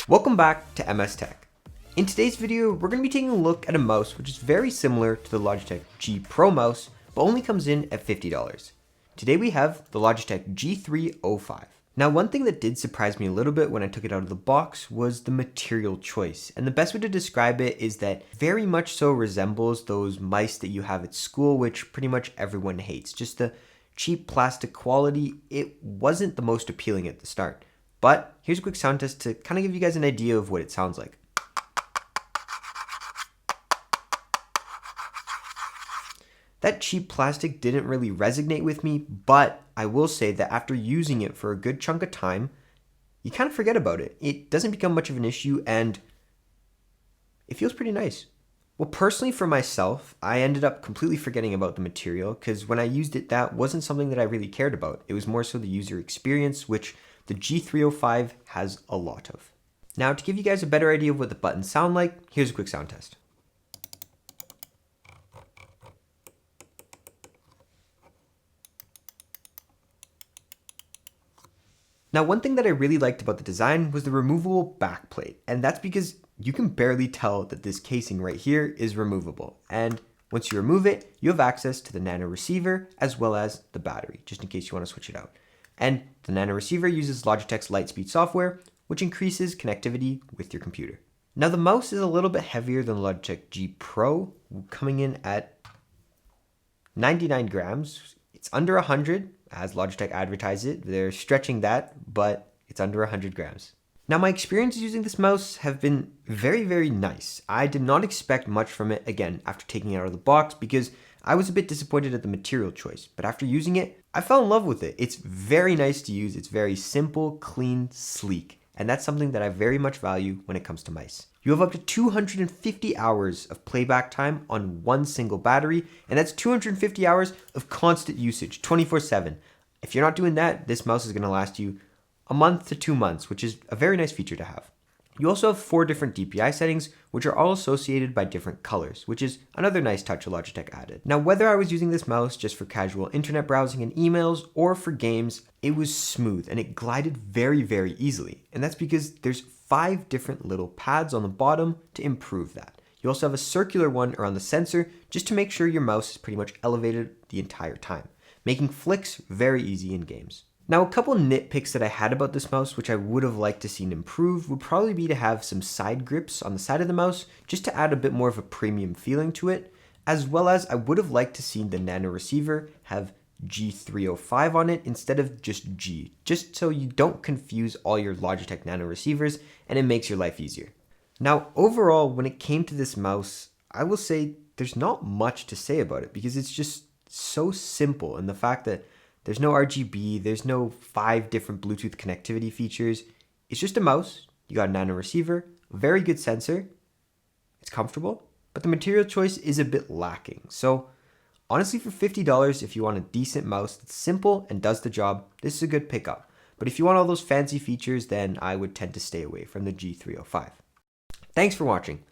Welcome back to MS Tech. In today's video, we're going to be taking a look at a mouse which is very similar to the Logitech G Pro mouse, but only comes in at $50. Today we have the Logitech G305. Now, one thing that did surprise me a little bit when I took it out of the box was the material choice. And the best way to describe it is that very much so resembles those mice that you have at school, which pretty much everyone hates. Just the cheap plastic quality, it wasn't the most appealing at the start. But here's a quick sound test to kind of give you guys an idea of what it sounds like. That cheap plastic didn't really resonate with me, but I will say that after using it for a good chunk of time, you kind of forget about it. It doesn't become much of an issue and it feels pretty nice. Well, personally for myself, I ended up completely forgetting about the material because when I used it, that wasn't something that I really cared about. It was more so the user experience, which the G305 has a lot of. Now, to give you guys a better idea of what the buttons sound like, here's a quick sound test. Now, one thing that I really liked about the design was the removable backplate, and that's because you can barely tell that this casing right here is removable. And once you remove it, you have access to the nano receiver as well as the battery, just in case you want to switch it out. And the nano receiver uses Logitech's LIGHTSPEED software, which increases connectivity with your computer. Now, the mouse is a little bit heavier than the Logitech G Pro, coming in at 99 grams. It's under 100, as Logitech advertised it. They're stretching that, but it's under 100 grams. Now, my experiences using this mouse have been very, very nice. I did not expect much from it, again, after taking it out of the box, because I was a bit disappointed at the material choice. But after using it, I fell in love with it. It's very nice to use. It's very simple, clean, sleek. And that's something that I very much value when it comes to mice. You have up to 250 hours of playback time on one single battery, and that's 250 hours of constant usage, 24/7. If you're not doing that, this mouse is going to last you a month to 2 months, which is a very nice feature to have. You also have 4 different DPI settings, which are all associated by different colors, which is another nice touch Logitech added. Now, whether I was using this mouse just for casual internet browsing and emails or for games, it was smooth and it glided very, very easily. And that's because there's 5 different little pads on the bottom to improve that. You also have a circular one around the sensor just to make sure your mouse is pretty much elevated the entire time, making flicks very easy in games. Now, a couple nitpicks that I had about this mouse, which I would have liked to seen improved, would probably be to have some side grips on the side of the mouse, just to add a bit more of a premium feeling to it, as well as I would have liked to see the nano receiver have G305 on it instead of just G, just so you don't confuse all your Logitech nano receivers and it makes your life easier. Now, overall, when it came to this mouse, I will say there's not much to say about it because it's just so simple, and the fact that there's no RGB, there's no 5 different Bluetooth connectivity features. It's just a mouse. You got a nano receiver, a very good sensor. It's comfortable, but the material choice is a bit lacking. So honestly, for $50, if you want a decent mouse that's simple and does the job, this is a good pickup. But if you want all those fancy features, then I would tend to stay away from the G305. Thanks for watching.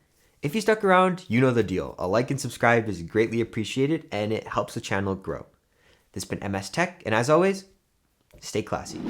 If you stuck around, you know the deal. A like and subscribe is greatly appreciated and it helps the channel grow. This has been MS Tech, and as always, stay classy.